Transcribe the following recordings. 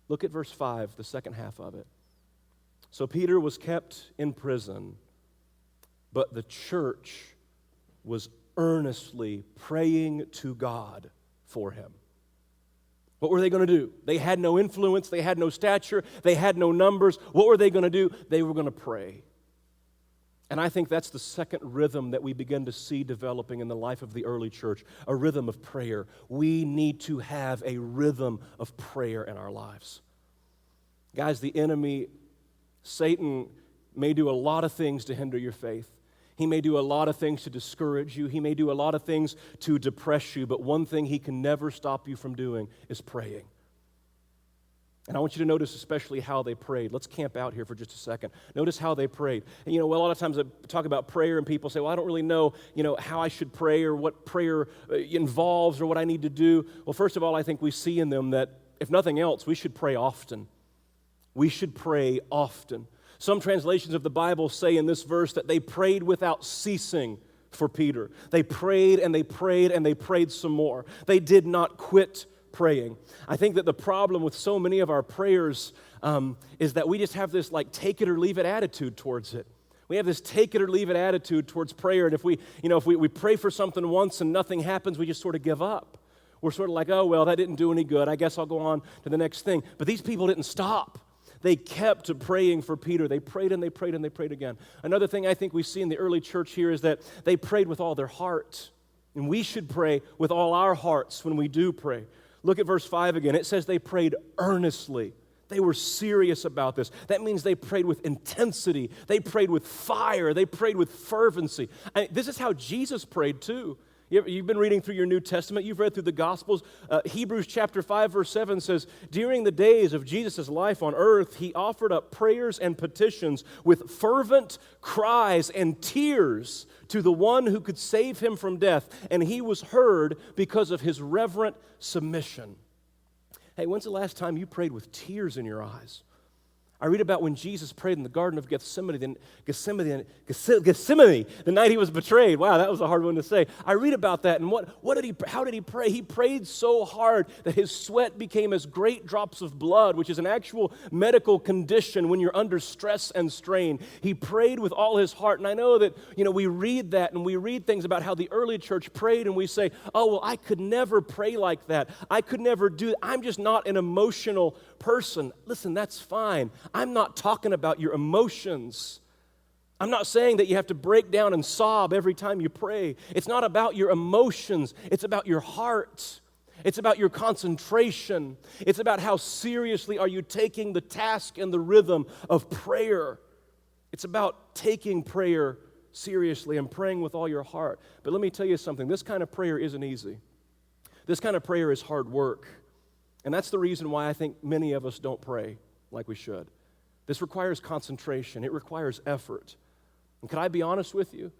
Look at verse 5, the second half of it. So Peter was kept in prison, but the church was earnestly praying to God for him. What were they going to do? They had no influence, they had no stature, they had no numbers. What were they going to do? They were going to pray. And I think that's the second rhythm that we begin to see developing in the life of the early church, a rhythm of prayer. We need to have a rhythm of prayer in our lives. Guys, the enemy, Satan, may do a lot of things to hinder your faith. He may do a lot of things to discourage you. He may do a lot of things to depress you, but one thing he can never stop you from doing is praying. And I want you to notice especially how they prayed. Let's camp out here for just a second. Notice how they prayed. And a lot of times I talk about prayer and people say, well, I don't really know, how I should pray or what prayer involves or what I need to do. Well, first of all, I think we see in them that, if nothing else, we should pray often. We should pray often. Some translations of the Bible say in this verse that they prayed without ceasing for Peter. They prayed and they prayed and they prayed some more. They did not quit praying. I think that the problem with so many of our prayers is that we just have this take it or leave it attitude towards it. We have this take it or leave it attitude towards prayer, and if we pray for something once and nothing happens, we just sort of give up. We're sort of like, oh, well, that didn't do any good. I guess I'll go on to the next thing. But these people didn't stop. They kept praying for Peter. They prayed and they prayed and they prayed again. Another thing I think we see in the early church here is that they prayed with all their heart. And we should pray with all our hearts when we do pray. Look at verse 5 again. It says they prayed earnestly. They were serious about this. That means they prayed with intensity. They prayed with fire. They prayed with fervency. This is how Jesus prayed too. You've been reading through your New Testament. You've read through the Gospels. Hebrews chapter 5, verse 7 says, during the days of Jesus' life on earth, he offered up prayers and petitions with fervent cries and tears to the one who could save him from death, and he was heard because of his reverent submission. Hey, when's the last time you prayed with tears in your eyes? I read about when Jesus prayed in the Garden of Gethsemane, the night he was betrayed. Wow, that was a hard one to say. I read about that, and how did he pray? He prayed so hard that his sweat became as great drops of blood, which is an actual medical condition when you're under stress and strain. He prayed with all his heart, and I know that, we read that, and we read things about how the early church prayed, and we say, oh, well, I could never pray like that. I could never do it. I'm just not an emotional person. Listen, that's fine. I'm not talking about your emotions. I'm not saying that you have to break down and sob every time you pray. It's not about your emotions. It's about your heart. It's about your concentration. It's about how seriously are you taking the task and the rhythm of prayer. It's about taking prayer seriously and praying with all your heart. But let me tell you something. This kind of prayer isn't easy. This kind of prayer is hard work. And that's the reason why I think many of us don't pray like we should. This requires concentration. It requires effort. And can I be honest with you?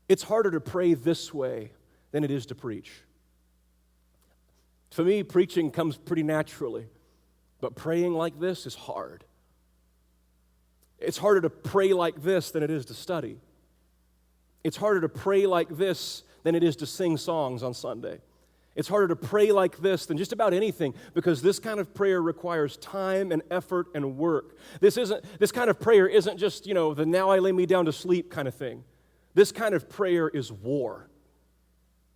It's harder to pray this way than it is to preach. For me, preaching comes pretty naturally, but praying like this is hard. It's harder to pray like this than it is to study. It's harder to pray like this than it is to sing songs on Sunday. It's harder to pray like this than just about anything because this kind of prayer requires time and effort and work. This kind of prayer isn't just, the now I lay me down to sleep kind of thing. This kind of prayer is war.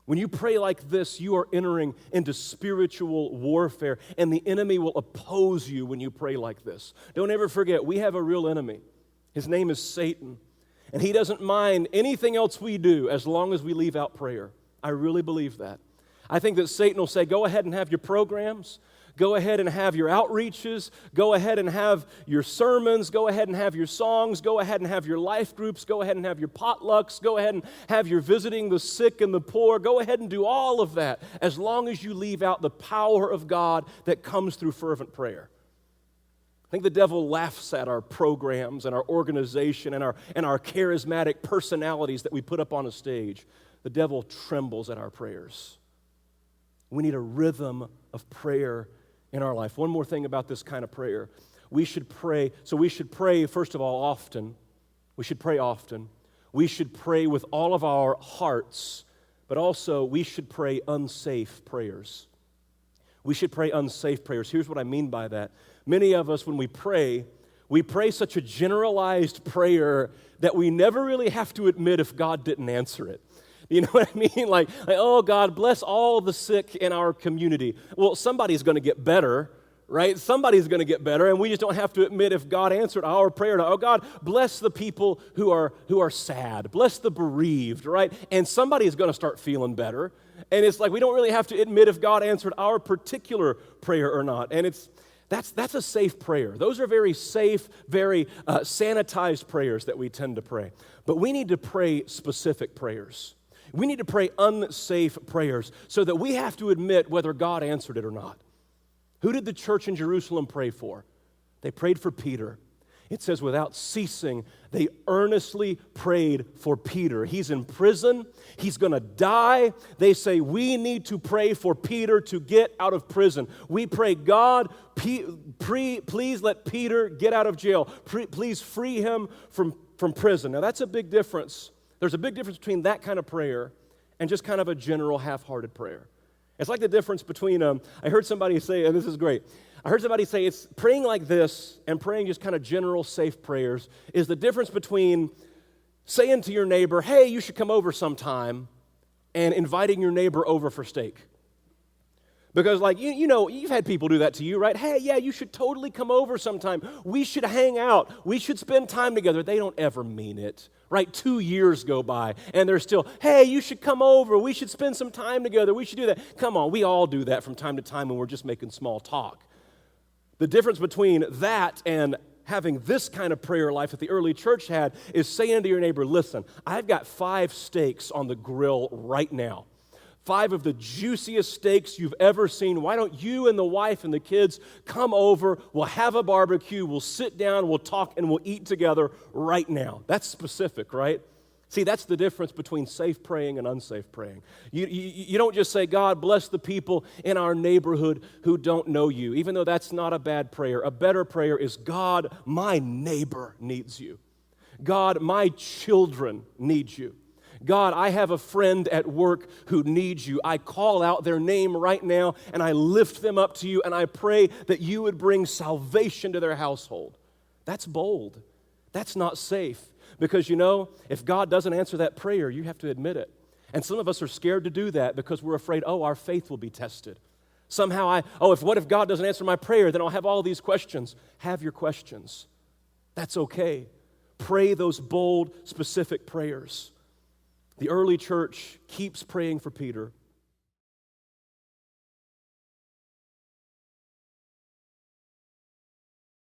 When you pray like this, you are entering into spiritual warfare, and the enemy will oppose you when you pray like this. Don't ever forget, we have a real enemy. His name is Satan, and he doesn't mind anything else we do as long as we leave out prayer. I really believe that. I think that Satan will say, go ahead and have your programs, go ahead and have your outreaches, go ahead and have your sermons, go ahead and have your songs, go ahead and have your life groups, go ahead and have your potlucks, go ahead and have your visiting the sick and the poor, go ahead and do all of that as long as you leave out the power of God that comes through fervent prayer. I think the devil laughs at our programs and our organization and our charismatic personalities that we put up on a stage. The devil trembles at our prayers. We need a rhythm of prayer in our life. One more thing about this kind of prayer. We should pray, first of all, often. We should pray often. We should pray with all of our hearts, but also we should pray unsafe prayers. We should pray unsafe prayers. Here's what I mean by that. Many of us, when we pray such a generalized prayer that we never really have to admit if God didn't answer it. You know what I mean? Like, oh, God, bless all the sick in our community. Well, somebody's going to get better, right? Somebody's going to get better, and we just don't have to admit if God answered our prayer. Oh, God, bless the people who are sad. Bless the bereaved, right? And somebody is going to start feeling better. And it's like we don't really have to admit if God answered our particular prayer or not. And that's a safe prayer. Those are very safe, very sanitized prayers that we tend to pray. But we need to pray specific prayers. We need to pray unsafe prayers so that we have to admit whether God answered it or not. Who did the church in Jerusalem pray for? They prayed for Peter. It says, without ceasing, they earnestly prayed for Peter. He's in prison. He's going to die. They say, we need to pray for Peter to get out of prison. We pray, God, please let Peter get out of jail. Please free him from prison. Now, that's a big difference. There's a big difference between that kind of prayer and just kind of a general half-hearted prayer. It's like the difference between, I heard somebody say, and this is great, I heard somebody say it's praying like this and praying just kind of general safe prayers is the difference between saying to your neighbor, hey, you should come over sometime, and inviting your neighbor over for steak. Because like, you know, you've had people do that to you, right? Hey, yeah, you should totally come over sometime. We should hang out. We should spend time together. They don't ever mean it, right? 2 years go by, and they're still, hey, you should come over. We should spend some time together. We should do that. Come on, we all do that from time to time when we're just making small talk. The difference between that and having this kind of prayer life that the early church had is saying to your neighbor, listen, I've got 5 steaks on the grill right now. 5 of the juiciest steaks you've ever seen. Why don't you and the wife and the kids come over? We'll have a barbecue. We'll sit down. We'll talk and we'll eat together right now. That's specific, right? See, that's the difference between safe praying and unsafe praying. You don't just say, God, bless the people in our neighborhood who don't know you, even though that's not a bad prayer. A better prayer is, God, my neighbor needs you. God, my children need you. God, I have a friend at work who needs you. I call out their name right now, and I lift them up to you, and I pray that you would bring salvation to their household. That's bold. That's not safe. Because, you know, if God doesn't answer that prayer, you have to admit it. And some of us are scared to do that because we're afraid, our faith will be tested. Somehow what if God doesn't answer my prayer? Then I'll have all these questions. Have your questions. That's okay. Pray those bold, specific prayers. The early church keeps praying for Peter.